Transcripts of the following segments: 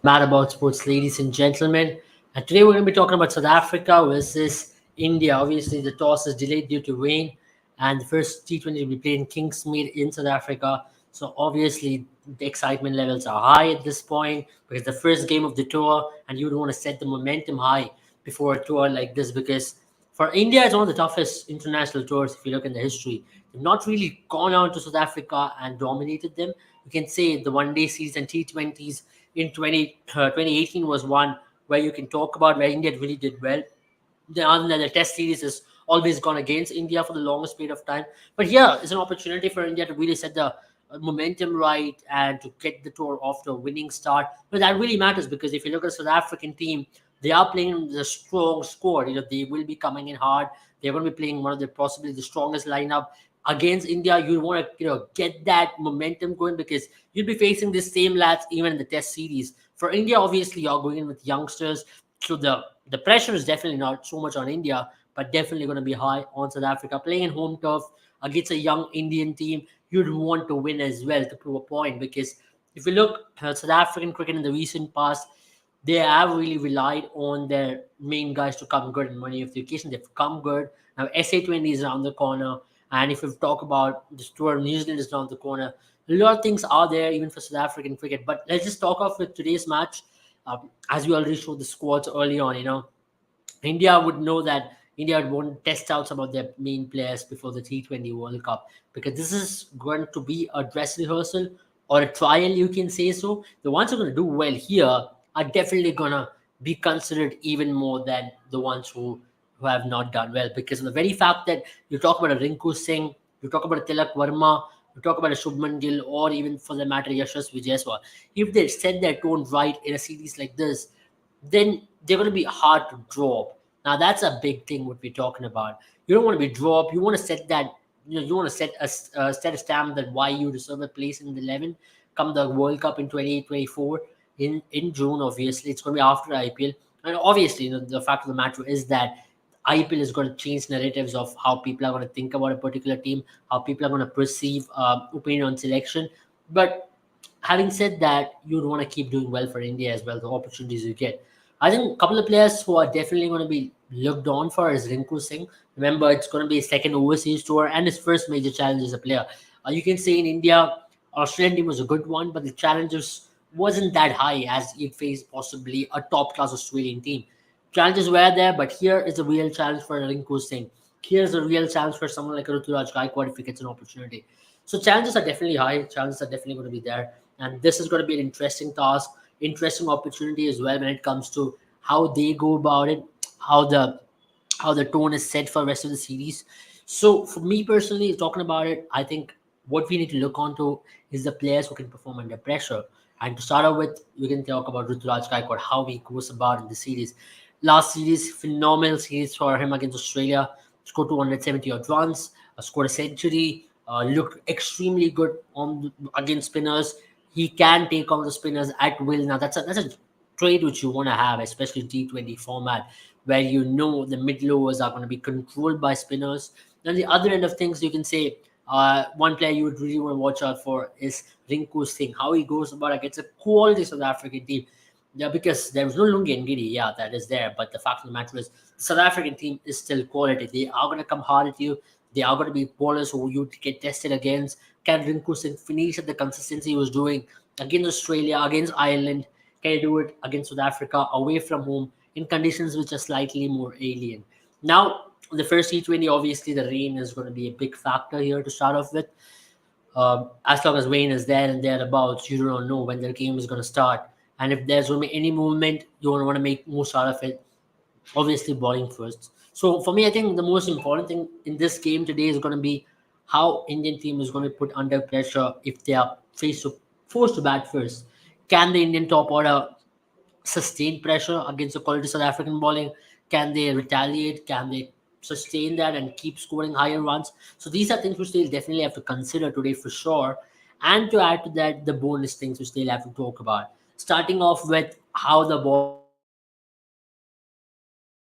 Mad About Sports, ladies and gentlemen. And today we're going to be talking about South Africa versus India. Obviously, the toss is delayed due to rain, and the first T20 will be played in Kingsmead in South Africa. So, obviously, the excitement levels are high at this point because the first game of the tour, and you would want to set the momentum high before a tour like this because for India, it's one of the toughest international tours if you look in the history. They've not really gone out to South Africa and dominated them. You can say the one day series and T20s in 2018 was one where you can talk about where India really did well. Other than the test series has always gone against India for the longest period of time. But here is an opportunity for India to really set the momentum right and to get the tour off to a winning start. But that really matters because if you look at the South African team, they are playing the strong squad. They will be coming in hard. They're going to be playing one of the possibly the strongest lineup against India. You want to get that momentum going because you'll be facing the same lads even in the test series. For India, obviously, you're going in with youngsters, so the pressure is definitely not so much on India, but definitely going to be high on South Africa. Playing in home turf against a young Indian team, you'd want to win as well to prove a point because if you look at South African cricket in the recent past, they have really relied on their main guys to come good in many of the occasions. They've come good. Now, SA20 is around the corner. And if we talk about this tour, New Zealand is around the corner. A lot of things are there even for South African cricket. But let's just talk off with today's match. As we already showed the squads early on, India would know that India would want to test out some of their main players before the T20 World Cup because this is going to be a dress rehearsal or a trial, you can say so. The ones who are going to do well here are definitely going to be considered even more than the ones who have not done well because of the very fact that you talk about a Rinku Singh, you talk about a Tilak Verma, you talk about a Shubman Gill, or even for the matter Yashasvi Jaiswal. If they set their tone right in a series like this, then they're going to be hard to drop. Now that's a big thing what we're talking about. You don't want to be dropped. You want to set that. You want to set a stamp that why you deserve a place in the 11 come the World Cup in 2024 in June. Obviously, it's going to be after IPL, and obviously, the fact of the matter is that IPL is going to change narratives of how people are going to think about a particular team, how people are going to perceive opinion on selection. But having said that, you'd want to keep doing well for India as well, the opportunities you get. I think a couple of players who are definitely going to be looked on for is Rinku Singh. Remember, it's going to be his second overseas tour and his first major challenge as a player. You can say in India, Australian team was a good one, but the challenges wasn't that high as it faced possibly a top class Australian team. Challenges were there, but here is a real challenge for Rinku Singh. Here's a real challenge for someone like Ruturaj Gaikwad if he gets an opportunity. So challenges are definitely high. Challenges are definitely going to be there, and this is going to be an interesting task, interesting opportunity as well when it comes to how they go about it, how the tone is set for the rest of the series. So for me personally, talking about it, I think what we need to look onto is the players who can perform under pressure. And to start off with, we can talk about Ruturaj Gaikwad, how he goes about in the series. Last series, phenomenal series for him against Australia. Scored 270 odd runs, scored a century, looked extremely good against spinners. He can take on the spinners at will. Now that's a trait which you want to have, especially T20 format, where the mid lowers are going to be controlled by spinners. On the other end of things, you can say one player you would really want to watch out for is Rinku Singh, how he goes about against a quality South African team. Yeah, because there was no Lungi Ngidi, yeah, that is there. But the fact of the matter is, the South African team is still quality. They are going to come hard at you. They are going to be bowlers who you get tested against. Can Rinku Singh finish at the consistency he was doing against Australia, against Ireland? Can he do it against South Africa, away from home, in conditions which are slightly more alien? Now, the first T20, obviously, the rain is going to be a big factor here to start off with. As long as rain is there and thereabouts, you don't know when the game is going to start. And if there's going to be any movement, you want to make most out of it. Obviously, bowling first. So for me, I think the most important thing in this game today is going to be how Indian team is going to put under pressure if they are forced to bat first. Can the Indian top order sustain pressure against the quality South African bowling? Can they retaliate? Can they sustain that and keep scoring higher runs? So these are things which they'll definitely have to consider today for sure. And to add to that, the bonus things which they'll have to talk about. Starting off with how the ballers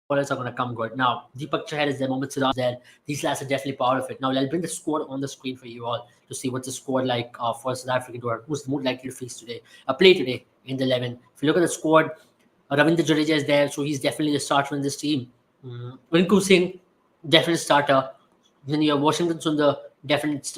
are going to come good. Now, Deepak Chahar is there, Mohammad Siraj is there. These lads are definitely part of it. Now, I'll bring the squad on the screen for you all to see what's the squad like for South African tour. Who's more likely to face today, play today. in the 11. If you look at the squad, Ravindra Jadeja is there, so he's definitely the starter in this team. Rinku Singh, definite starter. Then you have Washington Sundar, definite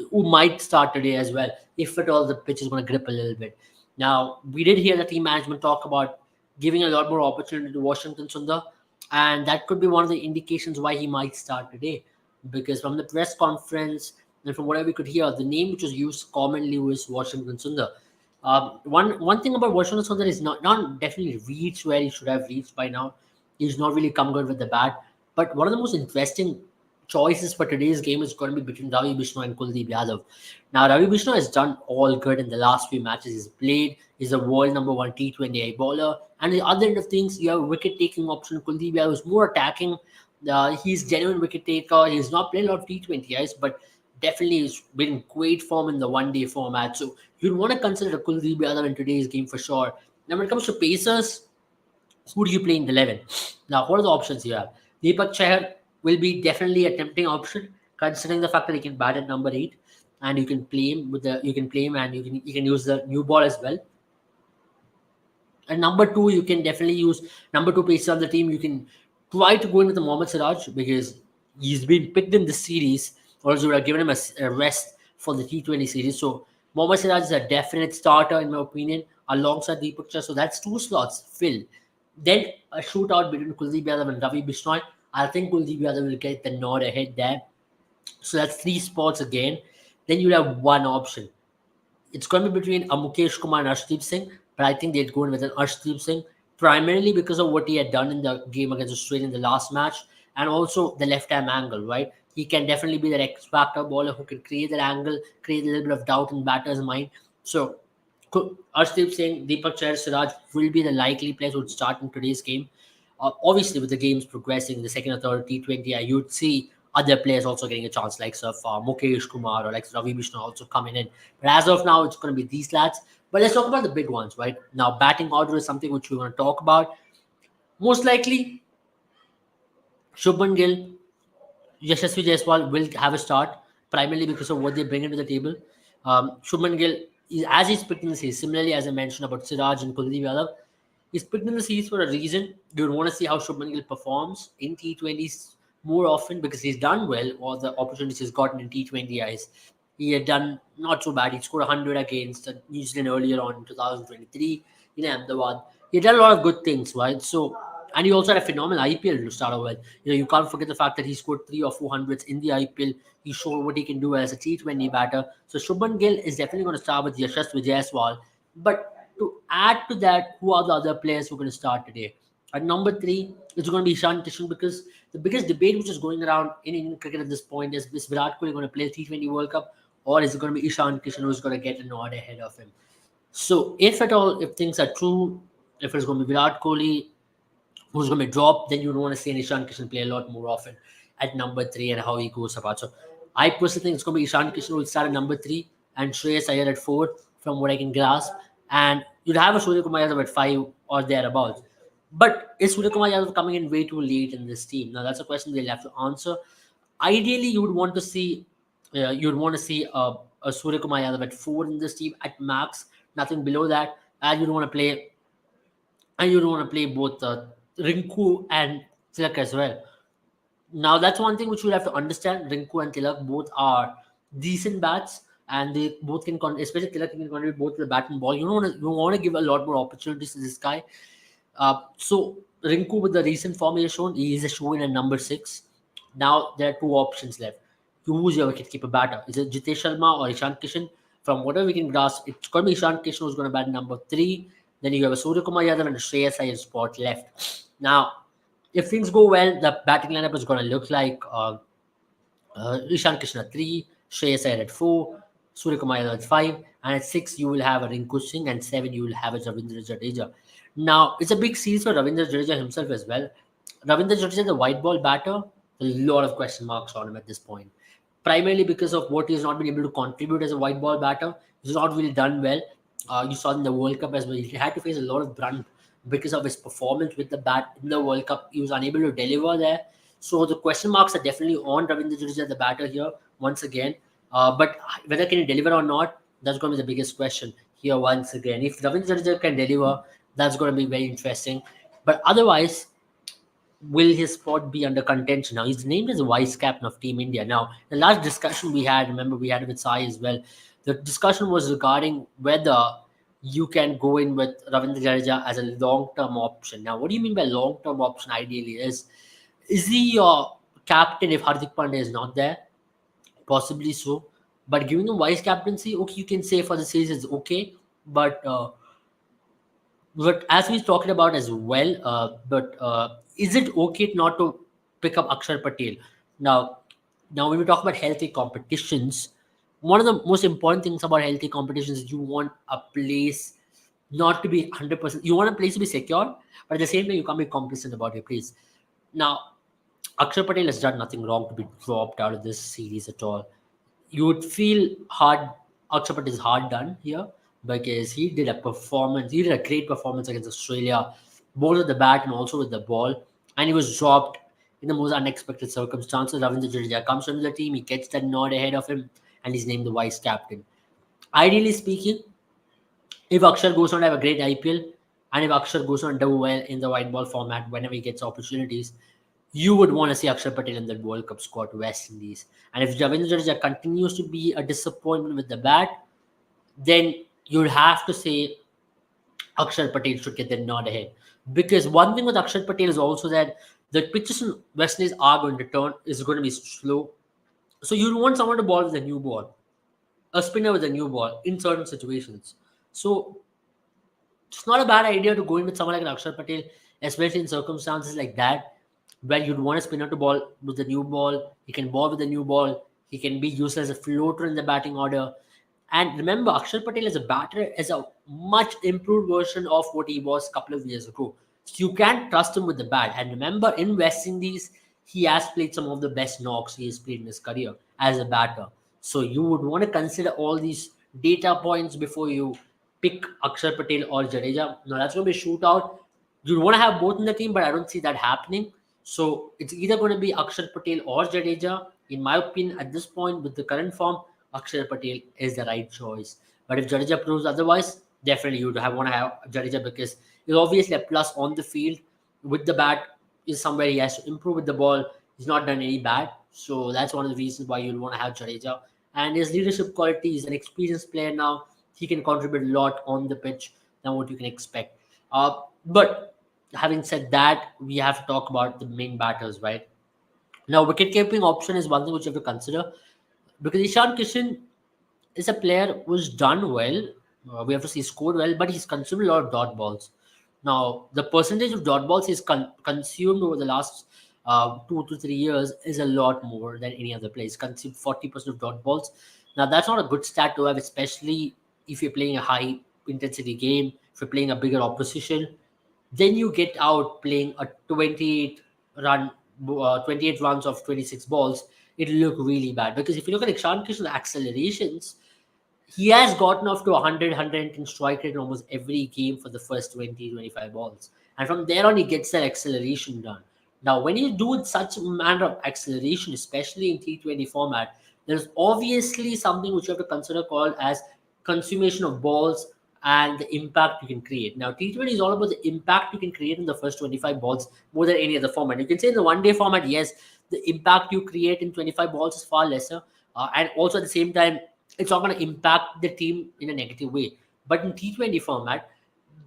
who might start today as well, if at all the pitch is going to grip a little bit. Now, we did hear the team management talk about giving a lot more opportunity to Washington Sundar, and that could be one of the indications why he might start today. Because from the press conference and from whatever we could hear, the name which was used commonly was Washington Sundar. One thing about Washington Sundar is not definitely reached where he should have reached by now. He's not really come good with the bat. But one of the most interesting choices for today's game is going to be between Ravi Bishnoi and Kuldeep Yadav. Now, Ravi Bishnoi has done all good in the last few matches he's played. He's a world number one T20I bowler. And the other end of things, you have a wicket-taking option. Kuldeep Yadav is more attacking. He's genuine wicket taker. He's not playing a lot of T20Is, but definitely has been in great form in the one-day format. So you'd want to consider Kuldeep Yadav in today's game for sure. Now, when it comes to Pacers, who do you play in the 11? Now, what are the options you have? Deepak Chahar will be definitely a tempting option, considering the fact that he can bat at number 8, and you can play him and you can use the new ball as well. And number 2, you can definitely use number 2 pacer on the team. You can try to go in with the Mohammad Siraj because he's been picked in this series, or else you would have given him a rest for the T20 series. So Mohammad Siraj is a definite starter in my opinion, alongside Deepak Chahar. So that's 2 slots filled. Then a shootout between Kuldeep Yadav and Ravi Bishnoi. I think Kuldeep Yadav will get the nod ahead there. So that's 3 spots again. Then you'll have one option. It's going to be between a Mukesh Kumar and Arshdeep Singh, but I think they'd go in with an Arshdeep Singh, primarily because of what he had done in the game against Australia in the last match, and also the left-arm angle, right? He can definitely be that X-factor bowler who can create that angle, create a little bit of doubt in batter's mind. So Arshdeep Singh, Deepak Chahar, Siraj will be the likely players who would start in today's game. Obviously, with the games progressing, the second or third T20, you'd see other players also getting a chance, like Mukesh Kumar or like Ravi Bishnoi also coming in. But as of now, it's going to be these lads. But let's talk about the big ones, right? Now, batting order is something which we want to talk about. Most likely, Shubman Gill, Yashasvi Jaiswal will have a start, primarily because of what they bring into the table. Shubman Gill, as he's picked in the series, similarly as I mentioned about Siraj and Kuldeep Yadav, he's picked in the series for a reason. You want to see how Shubman Gill performs in T20s more often because he's done well, or the opportunities he's gotten in T20Is. He had done not so bad. He scored 100 against New Zealand earlier on in 2023 in Ahmedabad. He had done a lot of good things, right? So, and he also had a phenomenal IPL to start with. You can't forget the fact that he scored 3 or 4 hundreds in the IPL. He showed what he can do as a T20 batter. So Shubman Gill is definitely going to start with Yashasvi Jaiswal. But to add to that, who are the other players who are going to start today? At number 3, it's going to be Ishan Kishan, because the biggest debate which is going around in Indian cricket at this point is Virat Kohli going to play the T20 World Cup, or is it going to be Ishan Kishan who's going to get a nod ahead of him? So if at all, if things are true, if it's going to be Virat Kohli who's going to be dropped, then you don't want to see Ishan Kishan play a lot more often at number 3 and how he goes about. So I personally think it's going to be Ishan Kishan who will start at number 3 and Shreyas Iyer at 4, from what I can grasp. And you'd have a Surya Kumar Yadav at 5 or thereabouts. But is Surya Kumar Yadav coming in way too late in this team? Now that's a question they'll have to answer. Ideally, you would want to see a Surya Kumar Yadav at 4 in this team at max, nothing below that. And you don't want to play both Rinku and Tilak as well. Now that's one thing which we'll have to understand. Rinku and Tilak both are decent bats, and they both can, especially Tilak can contribute both to the bat and ball. You want to give a lot more opportunities to this guy. So Rinku, with the recent form he has shown, he is a show in at number 6. Now there are 2 options left. Who's your wicketkeeper batter? Is it Jitesh Sharma or Ishan Kishan? From whatever we can grasp, it's going to be Ishan Kishan who's going to bat number 3. Then you have a Surya Kumar Yadav and a Shreyas Iyer spot left. Now, if things go well, the batting lineup is going to look like Ishan Kishan at 3, Shreyas Iyer at 4, Surya Kumar Yadav at 5, and at 6 you will have a Rinku Singh, and 7 you will have a Ravindra Jadeja. Now, it's a big series for Ravindra Jadeja himself as well. Ravindra Jadeja, the white ball batter, a lot of question marks on him at this point. Primarily because of what he has not been able to contribute as a white ball batter. He's not really done well. You saw in the World Cup as well. He had to face a lot of brunt because of his performance with the bat in the World Cup. He was unable to deliver there. So the question marks are definitely on Ravindra Jadeja, the batter here, once again. But whether can he deliver or not, that's going to be the biggest question. here once again. If Ravindra Jadeja can deliver, that's going to be very interesting. But otherwise, will his spot be under contention? Now, he's named as the vice captain of Team India. Now, the last discussion we had, remember we had it with Sai as well. The discussion was regarding whether you can go in with Ravindra Jadeja as a long-term option. Now, what do you mean by long-term option? Ideally, is he your captain if Hardik Pandya is not there? Possibly so. But giving him vice captaincy, okay, you can say for the series is okay. But as we talked about as well, is it okay not to pick up Akshar Patel? Now, now when we talk about healthy competitions, one of the most important things about healthy competitions is you want a place not to be 100%. You want a place to be secure, but at the same time, you can't be complacent about your place. Now, Akshar Patel has done nothing wrong to be dropped out of this series at all. You would feel hard. Akshapat is hard done here because he did a performance. He did a great performance against Australia, both with the bat and also with the ball. And he was dropped in the most unexpected circumstances. Ravindra Jadeja comes from the team. He gets that nod ahead of him, and he's named the vice captain. Ideally speaking, if Akshar goes on to have a great IPL, and if Akshar goes on to do well in the white ball format whenever he gets opportunities, you would want to see Akshar Patel in the World Cup squad to West Indies. And if Ravindra Jadeja continues to be a disappointment with the bat, then you'll have to say Akshar Patel should get the nod ahead. Because one thing with Akshar Patel is also that the pitches in West Indies are going to turn, is going to be slow. So you want someone to bowl with a new ball, a spinner with a new ball in certain situations. So it's not a bad idea to go in with someone like Akshar Patel, especially in circumstances like that, where you'd want a spinner to ball with the new ball. He can ball with the new ball. He can be used as a floater in the batting order. And remember, Akshar Patel as a batter is a much improved version of what he was a couple of years ago. So you can't trust him with the bat. And remember, in West Indies, he has played some of the best knocks he has played in his career as a batter. So you would want to consider all these data points before you pick Akshar Patel or Jadeja. Now that's going to be a shootout. You want to have both in the team, but I don't see that happening. So it's either going to be Akshar Patel or Jadeja. In my opinion, at this point, with the current form, Akshar Patel is the right choice. But if Jadeja proves otherwise, definitely you would want to have Jadeja because he's obviously a plus on the field. With the bat, is somewhere he has to improve with the ball. He's not done any bad. So that's one of the reasons why you'd want to have Jadeja. And his leadership quality, he's an experienced player now. He can contribute a lot on the pitch than what you can expect. But having said that, we have to talk about the main batters, right? Now, wicket keeping option is one thing which you have to consider because Ishan Kishan is a player who's done well. We have to see he scored well, but he's consumed a lot of dot balls. Now, the percentage of dot balls he's consumed over the last 2 to 3 years is a lot more than any other player. He's consumed 40% of dot balls. Now, that's not a good stat to have, especially if you're playing a high intensity game, if you're playing a bigger opposition. Then you get out playing a run, 28 runs of 26 balls. It'll look really bad because if you look at Ishan Kishan's accelerations, he has gotten off to 100, 110 strike rate in almost every game for the first 20, 25 balls. And from there on, he gets that acceleration done. Now, when you do such a manner of acceleration, especially in T20 format, there's obviously something which you have to consider called as consummation of balls and the impact you can create. Now, T20 is all about the impact you can create in the first 25 balls more than any other format. You can say in the one-day format, yes, the impact you create in 25 balls is far lesser. And also at the same time, it's not going to impact the team in a negative way. But in T20 format,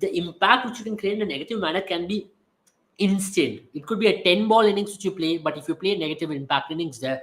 the impact which you can create in a negative manner can be instant. It could be a 10 ball innings which you play, but if you play a negative impact innings there,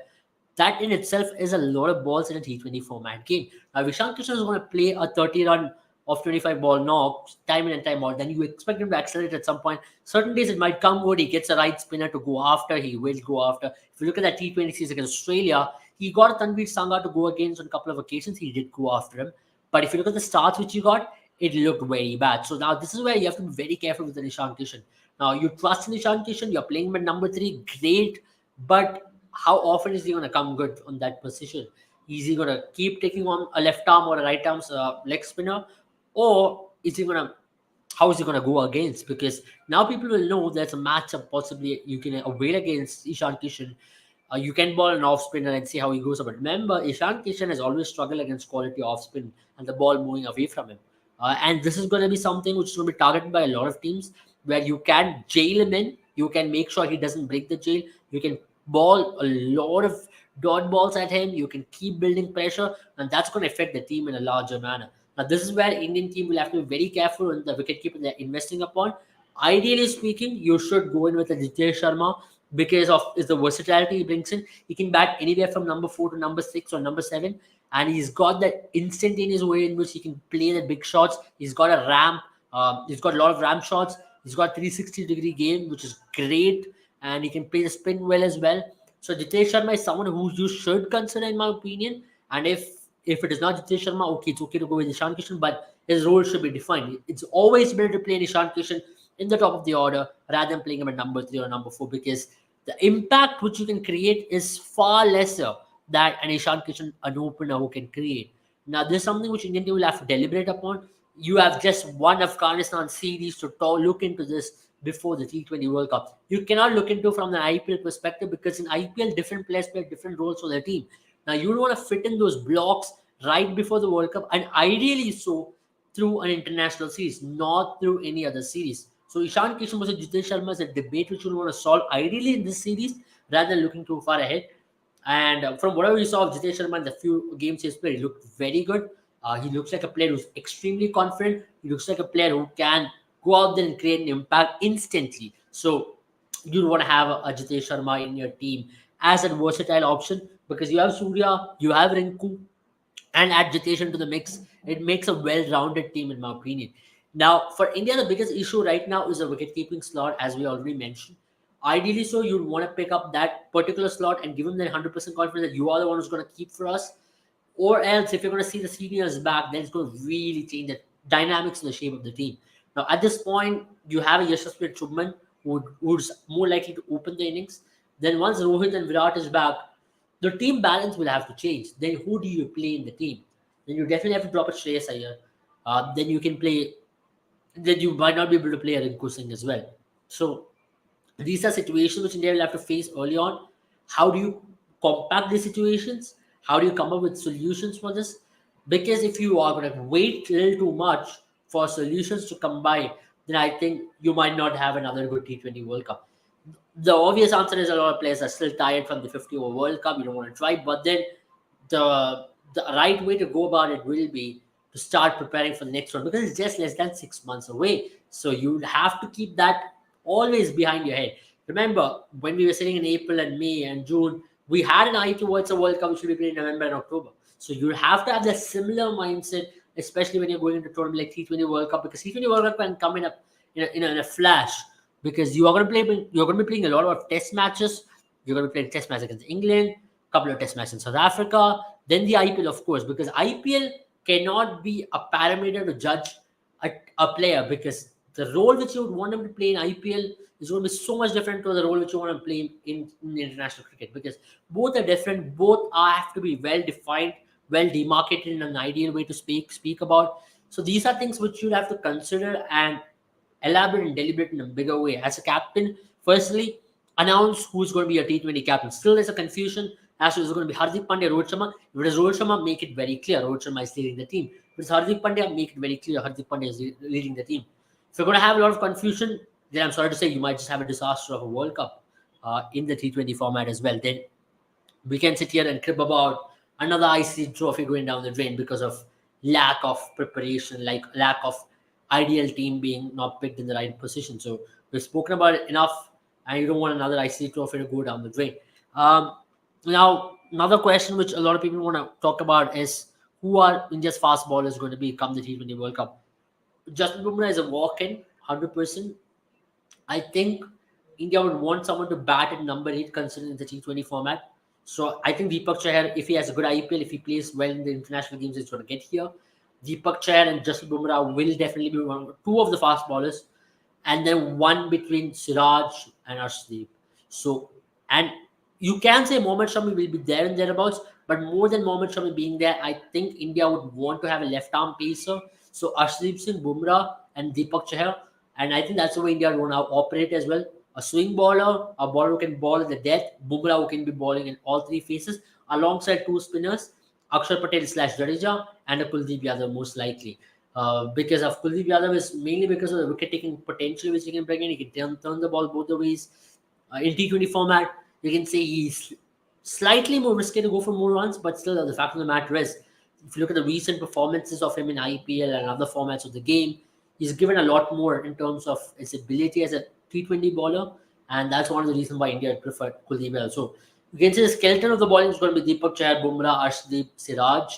that in itself is a lot of balls in a T20 format game. Now, Ishan Kishan is going to play a 30 run of 25 ball knock time in and time out, then you expect him to accelerate at some point. Certain days it might come good, he gets a right spinner to go after, he will go after. If you look at that T20 series against Australia, he got Tanveer Sangha to go against on a couple of occasions, he did go after him. But if you look at the starts which he got, it looked very bad. So now this is where you have to be very careful with the Ishan Kishan. Now you trust in Ishan Kishan, you're playing him at number 3, great, but how often is he going to come good on that position? Is he going to keep taking on a left arm or a right arm leg spinner? Or is he gonna? How is he gonna go against? Because now people will know there's a matchup possibly you can avail against Ishan Kishan. You can ball an off spinner and see how he goes. But remember, Ishan Kishan has always struggled against quality off spin and the ball moving away from him. And this is going to be something which is going to be targeted by a lot of teams, where you can jail him in, you can make sure he doesn't break the jail, you can ball a lot of dot balls at him, you can keep building pressure, and that's going to affect the team in a larger manner. Now, this is where Indian team will have to be very careful in the wicketkeeper they're investing upon. Ideally speaking, you should go in with a Jitesh Sharma because of is the versatility he brings in. He can bat anywhere from number 4 to number 6 or number 7, and he's got that instantaneous way in which he can play the big shots. He's got a ramp. He's got a lot of ramp shots. He's got 360-degree game, which is great, and he can play the spin well as well. So Jitesh Sharma is someone who you should consider, in my opinion. And if it is not Jitesh Sharma, okay, it's okay to go with Ishan Kishan, but his role should be defined. It's always better to play Ishan Kishan in the top of the order rather than playing him at number 3 or number 4, because the impact which you can create is far lesser than an Ishan Kishan, an opener, who can create. Now, this is something which Indian team will have to deliberate upon. You have just won Afghanistan series to look into this before the T20 World Cup. You cannot look into from the IPL perspective, because in IPL, different players play different roles for their team. Now, you don't want to fit in those blocks right before the World Cup, and ideally so through an international series, not through any other series. So Ishan Kishan versus Jitesh Sharma is a debate which you want to solve ideally in this series rather than looking too far ahead. And from whatever we saw of Jitesh Sharma in the few games he's played, he looked very good. He looks like a player who's extremely confident. He looks like a player who can go out there and create an impact instantly. So you want to have a Jitesh Sharma in your team as a versatile option, because you have Surya, you have Rinku, and add Jitesh into the mix. It makes a well-rounded team, in my opinion. Now, for India, the biggest issue right now is the wicket-keeping slot, as we already mentioned. Ideally, so you'd want to pick up that particular slot and give them the 100% confidence that you are the one who's going to keep for us. Or else, if you're going to see the seniors back, then it's going to really change the dynamics and the shape of the team. Now, at this point, you have a Yashasvi Chubman who's more likely to open the innings. Then once Rohit and Virat is back, the team balance will have to change. Then who do you play in the team? Then you definitely have to drop a Shreyas Iyer. Then you can play. Then you might not be able to play a Rinku Singh as well. So these are situations which India will have to face early on. How do you compact these situations? How do you come up with solutions for this? Because if you are going to wait a little too much for solutions to come by, then I think you might not have another good T20 World Cup. The obvious answer is a lot of players are still tired from the 50-over World Cup. You don't want to try, but then the right way to go about it will be to start preparing for the next one, because it's just less than 6 months away. So you have to keep that always behind your head. Remember, when we were sitting in April and May and June, we had an eye towards a World Cup which will be played in November and October. So you have to have that similar mindset, especially when you're going into a tournament like T20 World Cup, because T20 World Cup can come in a flash, because you're going to be playing a lot of test matches. You're going to be playing test matches against England, a couple of test matches in South Africa, then the IPL, of course, because IPL cannot be a parameter to judge a player, because the role which you would want him to play in IPL is going to be so much different to the role which you want to play in international cricket, because both are different. Both have to be well defined, well demarcated in an ideal way to speak about. So these are things which you'll have to consider and elaborate and deliberate in a bigger way. As a captain, firstly, announce who's going to be your T20 captain. Still, there's a confusion as to is it going to be Hardik Pandya, Rohit Sharma. If it is Rohit Sharma, make it very clear Rohit Sharma is leading the team. If it's Hardik Pandya, make it very clear Hardik Pandya is leading the team. If you're going to have a lot of confusion, then I'm sorry to say you might just have a disaster of a World Cup in the T20 format as well. Then we can sit here and crib about another ICC trophy going down the drain because of lack of preparation, like lack of ideal team being not picked in the right position. So we've spoken about it enough, and you don't want another ICC trophy to go down the drain. Now, another question which a lot of people want to talk about is who are India's fast bowlers going to be come the T20 World Cup? Justin Bumrah is a walk-in, 100%. I think India would want someone to bat at number 8 considering the T20 format. So I think Deepak Chahar, if he has a good IPL, if he plays well in the international games, he's going to get here. Deepak Chahar and Justin Bumrah will definitely be two of the fast bowlers, and then one between Siraj and Arshdeep. So, and you can say Mohammad Shami will be there and thereabouts, but more than Mohammad Shami being there, I think India would want to have a left-arm pacer. So Arshdeep Singh, Bumrah, and Deepak Chahar, and I think that's the way India would want to operate as well. A swing bowler, a bowler who can bowl at the death, Bumrah who can be bowling in all three phases, alongside two spinners, Akshar Patel / Jadeja, and a Kuldeep Yadav most likely. because of Kuldeep Yadav is mainly because of the wicket taking potential which he can bring in. He can turn the ball both the ways. In T20 format, you can say he's slightly more risky to go for more runs, but still the fact of the matter is, if you look at the recent performances of him in IPL and other formats of the game, he's given a lot more in terms of his ability as a T20 bowler, and that's one of the reasons why India preferred Kuldeep Yadav. So you can say the skeleton of the bowling is going to be Deepak Chahar, Bumrah, Arshdeep, Siraj,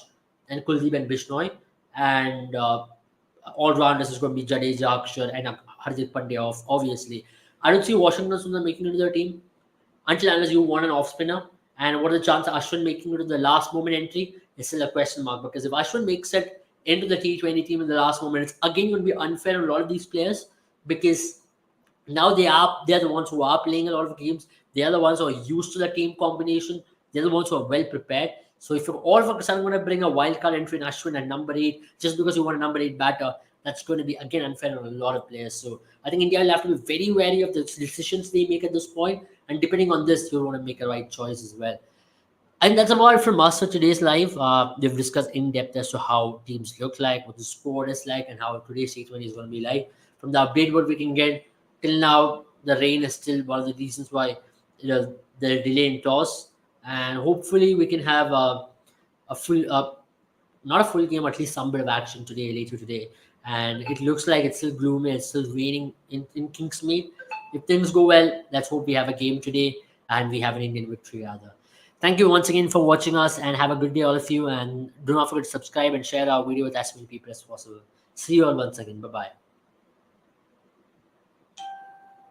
and Kuldeep and Bishnoi, and all rounders is going to be Jadeja, Akshar, and Hardik Pandya off. Obviously, I don't see Washington Sundar making it to their team until unless you want an off spinner. And what are the chances of Ashwin making it to the last moment entry is still a question mark, because if Ashwin makes it into the T20 team in the last moment, it's again going to be unfair on a lot of these players, because now they're the ones who are playing a lot of games. They are the ones who are used to the team combination. They're the ones who are well prepared. So if you're all of a sudden going to bring a wild card entry in Ashwin at number 8 just because you want a number 8 batter, that's going to be again unfair on a lot of players. So I think India will have to be very wary of the decisions they make at this point, and depending on this, you want to make a right choice as well. And that's about it from us for today's live. We've discussed in depth as to how teams look like, what the score is like, and how today's T20 is going to be like. From the update what we can get till now, the rain is still one of the reasons why the delay in toss, and hopefully we can have a full, not a full game, at least some bit of action today, later today. And it looks like it's still gloomy, it's still raining in Kingsmead. If things go well, let's hope we have a game today and we have an Indian victory rather. Thank you once again for watching us, and have a good day, all of you. And do not forget to subscribe and share our video with as many people as possible. See you all once again. Bye bye.